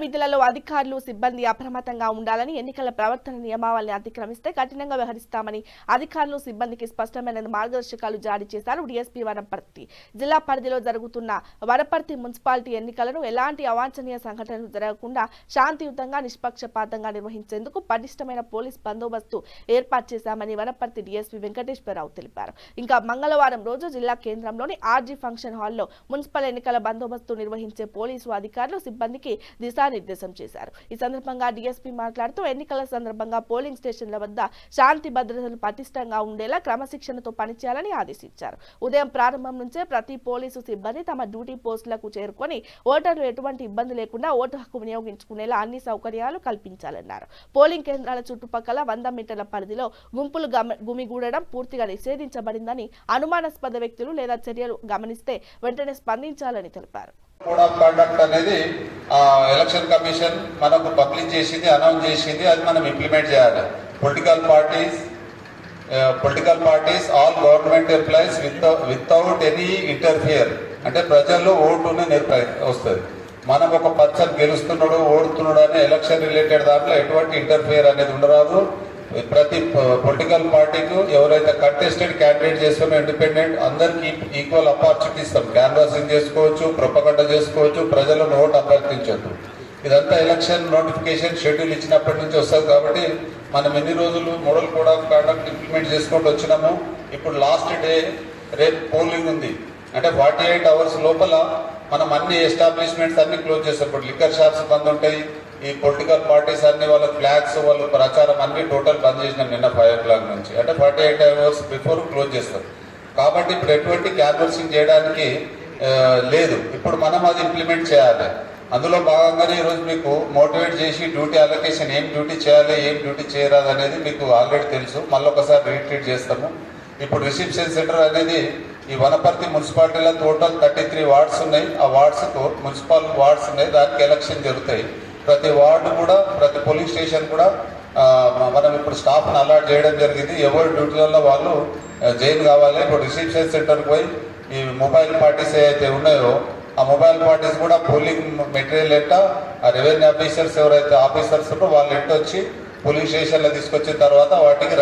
విధులలో అధికారులు సిబ్బంది అప్రమత్తంగా ఉండాలని, ఎన్నికల ప్రవర్తన నియమావళిని అతిక్రమిస్తే కఠినంగా వ్యవహరిస్తామని అధికారులు సిబ్బందికి స్పష్టమైన మార్గదర్శకాలు జారీ చేశారు డీఎస్పీ వనపర్తి. జిల్లా పరిధిలో జరుగుతున్న వనపర్తి మున్సిపాలిటీ ఎన్నికలను ఎలాంటి అవాంఛనీయ సంఘటనలు జరగకుండా శాంతియుతంగా నిష్పక్షపాతంగా నిర్వహించేందుకు పటిష్టమైన పోలీస్ బందోబస్తు ఏర్పాటు చేశామని వనపర్తి డీఎస్పీ వెంకటేశ్వరరావు తెలిపారు. ఇంకా మంగళవారం రోజు జిల్లా కేంద్రంలోని ఆర్జీ ఫంక్షన్ హాల్లో మున్సిపల్ ఎన్నికల బందోబస్తు నిర్వహించే పోలీసు అధికారులు సిబ్బందికి దిశానిర్దేశం చేశారు. ఈ సందర్భంగా డీఎస్పీ మాట్లాడుతూ ఎన్నికల సందర్భంగా పోలింగ్ స్టేషన్ల వద్ద శాంతి భద్రతలు పటిష్టంగా ఉండేలా క్రమశిక్షణతో పనిచేయాలని ఆదేశించారు. ఉదయం ప్రారంభం నుంచే ప్రతి పోలీసు సిబ్బంది తమ డ్యూటీ పోస్టులకు చేరుకొని ఓటర్లు ఎటువంటి ఇబ్బంది లేకుండా ఓటు హక్కు వినియోగించుకునేలా అన్ని సౌకర్యాలు కల్పించాలన్నారు. పోలింగ్ కేంద్రాల చుట్టుపక్కల 100 మీటర్ల పరిధిలో గుంపులు గుమిగూడడం పూర్తిగా నిషేధించబడిందని, అనుమానాస్పద వ్యక్తులు లేదా చర్యలు గమనిస్తే వెంటనే స్పందించాలని తెలిపారు. కోడ్ ఆఫ్ కండక్ట్ అనేది ఎలక్షన్ కమిషన్ మనకు పబ్లిష్ చేసింది, అనౌన్స్ చేసింది, అది మనం ఇంప్లిమెంట్ చేయాలి. Political parties all government employees without any interfere, అంటే ప్రజల్లో ఓటుని వస్తుంది. మనం ఒక పర్సన్ గెలుస్తున్నాడు, ఓడుతున్నాడు అనే ఎలక్షన్ రిలేటెడ్ దాంట్లో ఎటువంటి ఇంటర్ఫియర్ అనేది ఉండరాదు. ప్రతి పొలిటికల్ పార్టీకి ఎవరైతే కంటెస్టెడ్ క్యాండిడేట్ చేస్తున్న ఇండిపెండెంట్ అందరికి ఈక్వల్ ఆపర్చునిటీ ఇస్తాం. క్యాన్వాసింగ్ చేసుకోవచ్చు, ప్రొపగండా చేసుకోవచ్చు, ప్రజలను ఓటు అభ్యర్థించొద్దు. ఇదంతా ఎలక్షన్ నోటిఫికేషన్ షెడ్యూల్ ఇచ్చినప్పటి నుంచి వస్తుంది. కాబట్టి మనం ఎన్ని రోజులు model code of conduct implement చేసుకుంటూ వచ్చినాము. ఇప్పుడు లాస్ట్ డే రేపు పోలింగ్ ఉంది, అంటే 48 అవర్స్ లోపల మనం అన్ని ఎస్టాబ్లిష్మెంట్స్ అన్ని క్లోజ్ చేస్తాం. ఇప్పుడు లిక్కర్ షాప్స్ బంద్ ఉంటాయి. ఈ పొలిటికల్ పార్టీస్ అన్ని వాళ్ళ ఫ్లాగ్స్, వాళ్ళ ప్రచారం అన్ని టోటల్ బంద్ చేసినాం నిన్న 5 o'clock నుంచి, అంటే 48 అవర్స్ బిఫోర్ క్లోజ్ చేస్తాం. కాబట్టి ఇప్పుడు ఎటువంటి క్యాన్వర్సింగ్ చేయడానికి లేదు. ఇప్పుడు మనం అది ఇంప్లిమెంట్ చేయాలి. అందులో భాగంగానే ఈరోజు మీకు మోటివేట్ చేసి డ్యూటీ అలొకేషన్, ఏం డ్యూటీ చేయాలి, ఏం డ్యూటీ చేయరాదు అనేది మీకు ఆల్రెడీ తెలుసు. మళ్ళీ ఒకసారి రీట్రీట్ చేస్తాము. ఇప్పుడు రిసెప్షన్ సెంటర్ అనేది ఈ వనపర్తి మున్సిపాలిటీలో టోటల్ 33 వార్డ్స్ ఉన్నాయి. ఆ వార్డ్స్కు మున్సిపల్ వార్డ్స్ ఉన్నాయి, దానికి ఎలక్షన్ జరుగుతాయి. ప్రతి వార్డు కూడా, ప్రతి పోలింగ్ స్టేషన్ కూడా మనం ఇప్పుడు స్టాఫ్ని అలాట్ చేయడం జరిగింది. ఎవరి డ్యూటీలలో వాళ్ళు జైన్ కావాలి. ఇప్పుడు రిసెప్షన్ సెంటర్కి పోయి ఈ మొబైల్ పార్టీస్ ఏవైతే ఉన్నాయో ఆ మొబైల్ పార్టీస్ కూడా పోలింగ్ మెటీరియల్ ఎట్ట, ఆ రెవెన్యూ ఆఫీసర్స్ ఎవరైతే ఆఫీసర్స్ వాళ్ళు ఎట్ట వచ్చి పోలింగ్ స్టేషన్లో తీసుకొచ్చిన తర్వాత వాటికి